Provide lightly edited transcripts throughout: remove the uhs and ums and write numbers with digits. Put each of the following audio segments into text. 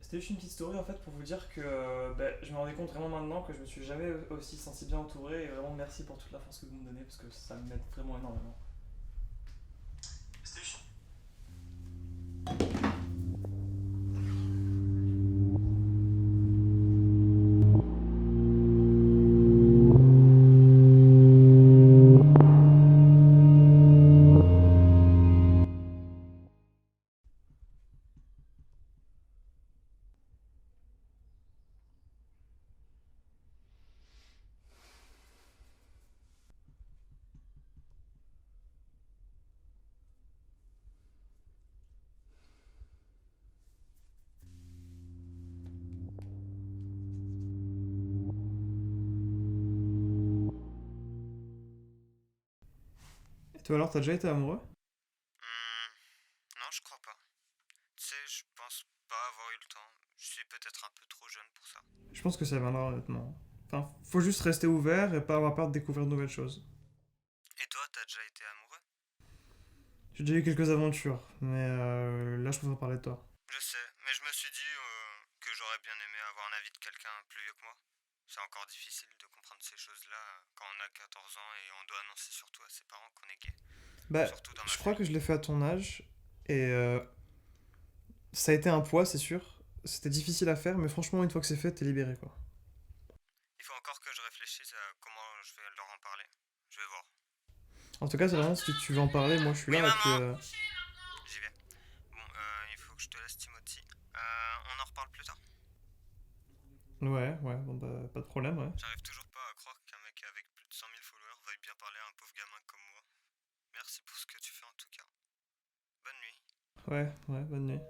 C'était juste une petite story en fait pour vous dire que je me rendais compte vraiment maintenant que je me suis jamais aussi senti bien entouré et vraiment merci pour toute la force que vous me donnez parce que ça m'aide vraiment énormément. Et toi alors, t'as déjà été amoureux? Non, je crois pas. Tu sais, je pense pas avoir eu le temps. Je suis peut-être un peu trop jeune pour ça. Je pense que ça viendra honnêtement. Enfin, faut juste rester ouvert et pas avoir peur de découvrir de nouvelles choses. Et toi, t'as déjà été amoureux? J'ai déjà eu quelques aventures, mais là je préfère parler de toi. Je sais, mais je me suis dit que j'aurais bien aimé avoir un avis de quelqu'un plus vieux que moi. C'est encore difficile de comprendre ces choses-là quand on a 14 ans et on doit annoncer surtout à ses parents qu'on est gay. Bah, Surtout dans ma je crois que famille. je l'ai fait à ton âge et ça a été un poids, c'est sûr. C'était difficile à faire, mais franchement, une fois que c'est fait, t'es libéré quoi. Il faut encore que je réfléchisse à comment je vais leur en parler. Je vais voir. En tout cas, c'est vraiment si tu veux en parler, moi je suis Oui, là et puis maman. J'y vais. Bon, il faut que je te laisse, Timothy. On en reparle plus tard. ouais, ouais, bon bah pas de problème, ouais. J'arrive toujours pas à croire qu'un mec avec plus de 100 000 followers veuille bien parler à un pauvre gamin comme moi. Merci pour ce que tu fais en tout cas. Bonne nuit. Ouais, ouais, bonne nuit.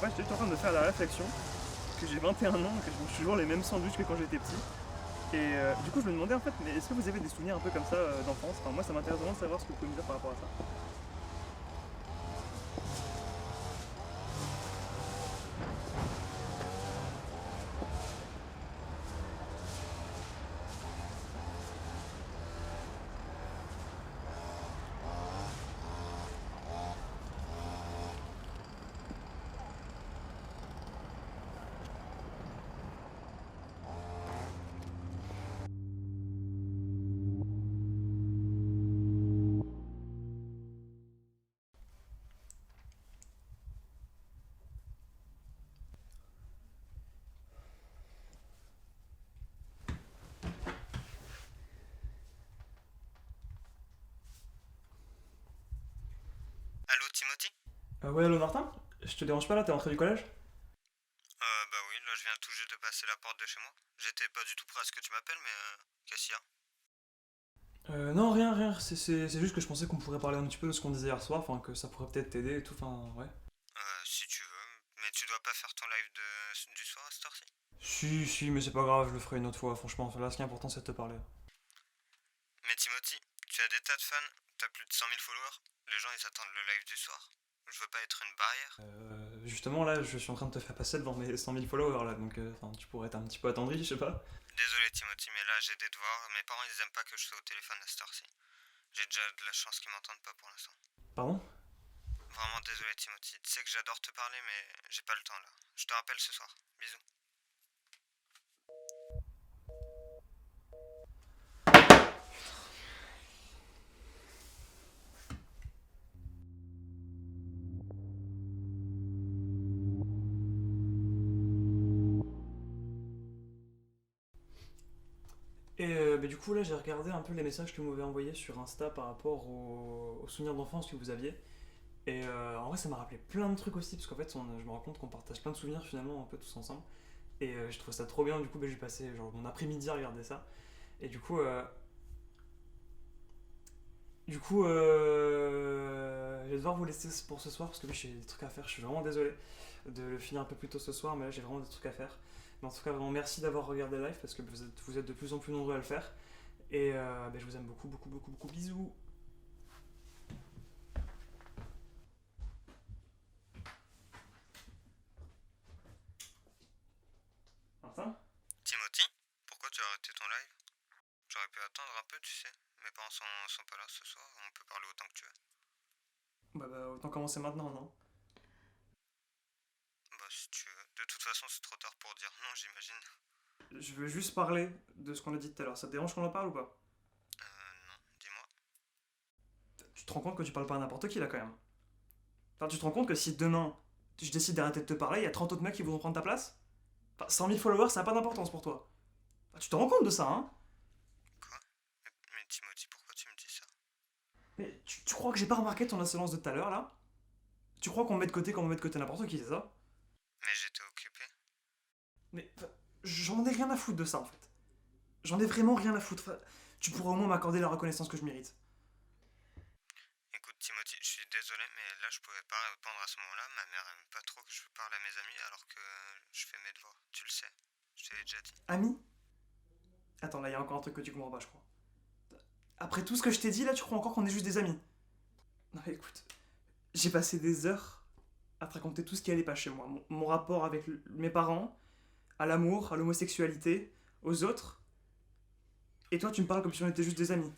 Ouais, j'étais juste en train de faire la réflexion que j'ai 21 ans, que je mange toujours les mêmes sandwichs que quand j'étais petit. Et du coup, je me demandais en fait, mais est-ce que vous avez des souvenirs un peu comme ça d'enfance? Enfin, moi, ça m'intéresse vraiment de savoir ce que vous pouvez me dire par rapport à ça. Allô, Timothy? Ouais, allô Martin? Je te dérange pas là, t'es rentré du collège? Bah oui, là je viens tout juste de passer la porte de chez moi. J'étais pas du tout prêt à ce que tu m'appelles, mais qu'est-ce qu'il y a? Non, rien, rien, c'est juste que je pensais qu'on pourrait parler un petit peu de ce qu'on disait hier soir, enfin que ça pourrait peut-être t'aider et tout, enfin ouais. Si tu veux, mais tu dois pas faire ton live du soir à cette heure-ci? Si, si, mais c'est pas grave, je le ferai une autre fois, franchement, là ce qui est important c'est de te parler. Mais Timothy, tu as des tas de fans, t'as plus de 100 000 followers. Les gens ils attendent le live du soir. Je veux pas être une barrière. Justement là, je suis en train de te faire passer devant mes 100 000 followers là, donc tu pourrais être un petit peu attendri, je sais pas. Désolé Timothy, mais là j'ai des devoirs. Mes parents ils aiment pas que je sois au téléphone à cette heure-ci. J'ai déjà de la chance qu'ils m'entendent pas pour l'instant. Pardon? Vraiment désolé Timothy. Tu sais que j'adore te parler, mais j'ai pas le temps là. Je te rappelle ce soir. Bisous. Et du coup là j'ai regardé un peu les messages que vous m'avez envoyés sur Insta par rapport aux souvenirs d'enfance que vous aviez. Et en vrai ça m'a rappelé plein de trucs aussi, parce qu'en fait je me rends compte qu'on partage plein de souvenirs finalement un peu tous ensemble. Et je trouve ça trop bien, du coup j'ai passé genre mon après-midi à regarder ça. Et je vais devoir vous laisser pour ce soir parce que oui, j'ai des trucs à faire. Je suis vraiment désolé de le finir un peu plus tôt ce soir, mais là j'ai vraiment des trucs à faire. Mais en tout cas, vraiment merci d'avoir regardé le live parce que vous êtes de plus en plus nombreux à le faire. Et je vous aime beaucoup, beaucoup, beaucoup, beaucoup. Bisous! pourquoi tu as arrêté ton live? J'aurais pu attendre un peu, tu sais. Mes parents sont pas là ce soir, on peut parler autant que tu veux. Bah, autant commencer maintenant, non? Bah, si tu veux. De toute façon, c'est trop tard pour dire non, j'imagine. Je veux juste parler de ce qu'on a dit tout à l'heure. Ça te dérange qu'on en parle ou pas? Non, dis-moi. Tu te rends compte que tu parles pas à n'importe qui là quand même? Enfin, tu te rends compte que si demain je décide d'arrêter de te parler, il y a 30 autres mecs qui voudront prendre ta place? Enfin, 100 000 followers, ça n'a pas d'importance pour toi. Enfin, tu te rends compte de ça, hein? Quoi? Mais Timothy, pourquoi tu me dis ça? Mais tu crois que j'ai pas remarqué ton insolence de tout à l'heure là? Tu crois qu'on me met de côté comme on met de côté n'importe qui, c'est ça? Mais j'étais occupé. Mais enfin, j'en ai rien à foutre de ça en fait. J'en ai vraiment rien à foutre. Enfin, tu pourras au moins m'accorder la reconnaissance que je mérite. Écoute, Timothy, je suis désolé, mais là, je pouvais pas répondre à ce moment-là. Ma mère aime pas trop que je parle à mes amis alors que je fais mes devoirs. Tu le sais. Je t'ai déjà dit. Ami? Attends, là, il y a encore un truc que tu comprends pas, je crois. Après tout ce que je t'ai dit, là, tu crois encore qu'on est juste des amis? Non, mais écoute, j'ai passé des heures à te raconter tout ce qui allait pas chez moi. Mon rapport avec mes parents, à l'amour, à l'homosexualité, aux autres. Et toi, tu me parles comme si on était juste des amis.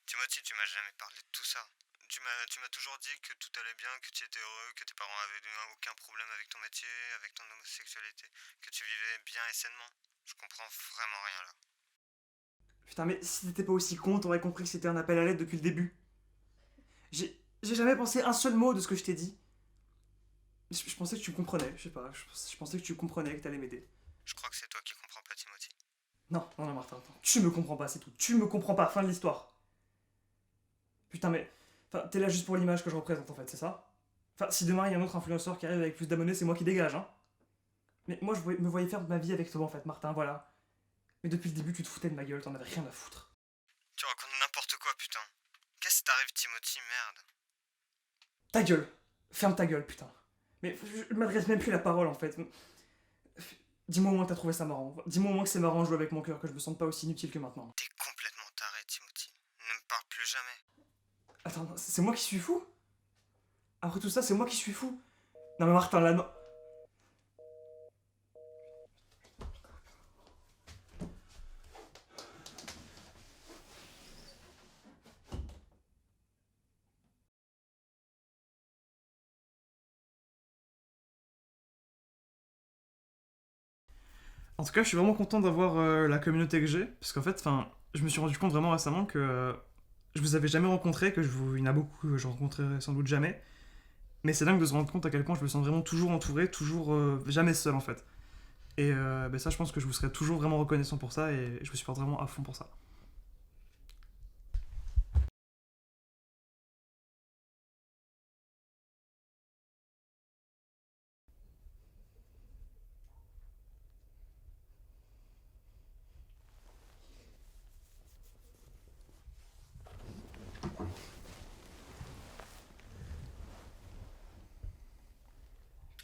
Timothy, tu m'as jamais parlé de tout ça. Tu m'as toujours dit que tout allait bien, que tu étais heureux, que tes parents avaient aucun problème avec ton métier, avec ton homosexualité, que tu vivais bien et sainement. Je comprends vraiment rien là. Putain, mais si t'étais pas aussi con, t'aurais compris que c'était un appel à l'aide depuis le début. J'ai jamais pensé un seul mot de ce que je t'ai dit. Je pensais que tu comprenais, je sais pas. Je pensais que tu comprenais, que t'allais m'aider. Je crois que c'est toi qui comprends pas, Timothy. Non, non, non, Martin, attends. Tu me comprends pas, c'est tout. Tu me comprends pas, fin de l'histoire. Putain, mais. Enfin, t'es là juste pour l'image que je représente en fait, c'est ça? Enfin, si demain il y a un autre influenceur qui arrive avec plus d'abonnés, c'est moi qui dégage, hein. Mais moi, me voyais faire de ma vie avec toi en fait, Martin, voilà. Mais depuis le début, tu te foutais de ma gueule, t'en avais rien à foutre. Tu racontes n'importe quoi, putain. Qu'est-ce qui t'arrive, Timothy, merde? Ta gueule! Ferme ta gueule, putain. Mais je m'adresse même plus la parole en fait. Dis-moi au moins que t'as trouvé ça marrant. Dis-moi au moins que c'est marrant de jouer avec mon cœur, que je me sente pas aussi inutile que maintenant. T'es complètement taré, Timothy. Ne me parle plus jamais. Attends, c'est moi qui suis fou? Après tout ça, c'est moi qui suis fou? Non mais Martin, là, non. En tout cas, je suis vraiment content d'avoir la communauté que j'ai, parce qu'en fait, enfin, je me suis rendu compte vraiment récemment que je vous avais jamais rencontré, il y en a beaucoup que je rencontrerai sans doute jamais, mais c'est dingue de se rendre compte à quel point je me sens vraiment toujours entouré, toujours jamais seul en fait. Et ben ça, je pense que je vous serai toujours vraiment reconnaissant pour ça, et je me supporte vraiment à fond pour ça.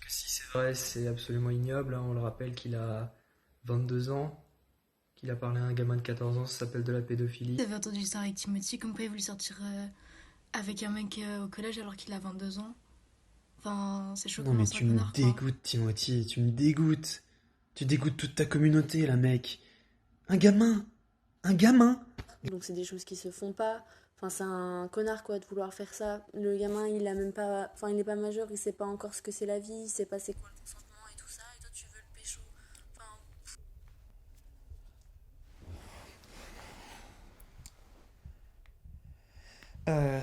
Si c'est vrai, c'est absolument ignoble, hein. On le rappelle qu'il a 22 ans, qu'il a parlé à un gamin de 14 ans, ça s'appelle de la pédophilie. T'avais entendu ça avec Timothy, comme quoi il voulait sortir avec un mec au collège alors qu'il a 22 ans. Enfin, c'est chaud Non comment mais c'est un tu me connard, quoi. dégoûtes, Timothy, tu me dégoûtes. Tu dégoûtes toute ta communauté, là, mec. Un gamin, un gamin. Donc c'est des choses qui se font pas. Enfin, c'est un connard quoi de vouloir faire ça. Le gamin, il a même pas, enfin, il est pas majeur, il sait pas encore ce que c'est la vie, il sait pas c'est quoi le consentement et tout ça. Et toi, tu veux le pécho. Enfin,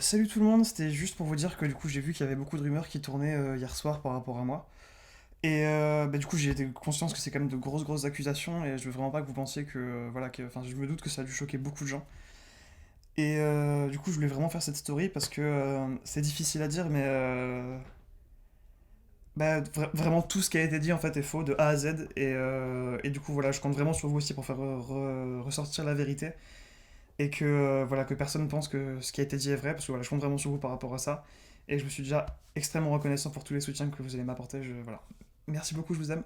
Salut tout le monde, c'était juste pour vous dire que du coup j'ai vu qu'il y avait beaucoup de rumeurs qui tournaient hier soir par rapport à moi. Et bah, du coup j'ai été conscience que c'est quand même de grosses accusations et je veux vraiment pas que vous pensiez que voilà enfin je me doute que ça a dû choquer beaucoup de gens. Et du coup je voulais vraiment faire cette story parce que c'est difficile à dire mais bah, vraiment tout ce qui a été dit en fait est faux de A à Z et du coup voilà je compte vraiment sur vous aussi pour faire ressortir la vérité et que voilà que personne pense que ce qui a été dit est vrai parce que voilà je compte vraiment sur vous par rapport à ça et je me suis déjà extrêmement reconnaissant pour tous les soutiens que vous allez m'apporter voilà merci beaucoup, je vous aime.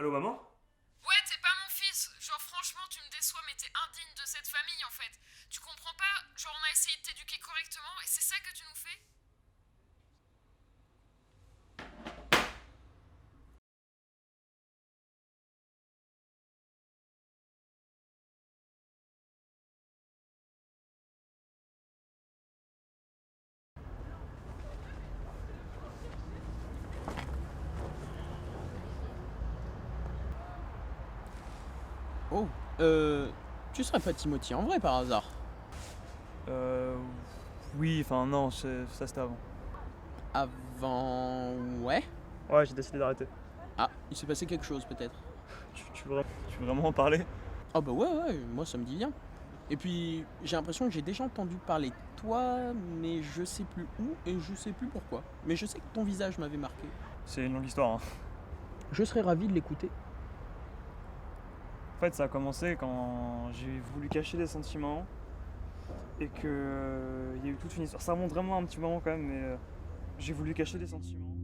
Allô, maman? Ouais, t'es pas mon fils. Genre, franchement, tu me déçois, mais t'es indigne de cette famille, en fait. Tu comprends pas? Genre, on a essayé de t'éduquer correctement, et c'est ça que tu nous fais? Oh, tu serais pas Timothy en vrai par hasard? Euh. Oui, enfin, non, ça c'était avant. Avant... Ouais? Ouais, j'ai décidé d'arrêter. Ah, il s'est passé quelque chose peut-être. Tu veux vraiment en parler? Ah bah ouais, moi ça me dit bien. Et puis, j'ai l'impression que j'ai déjà entendu parler de toi, mais je sais plus où et je sais plus pourquoi. Mais je sais que ton visage m'avait marqué. C'est une longue histoire, hein. Je serais ravi de l'écouter. En fait, ça a commencé quand j'ai voulu cacher des sentiments et que il y a eu toute une histoire. Ça remonte vraiment à un petit moment quand même, mais j'ai voulu cacher des sentiments.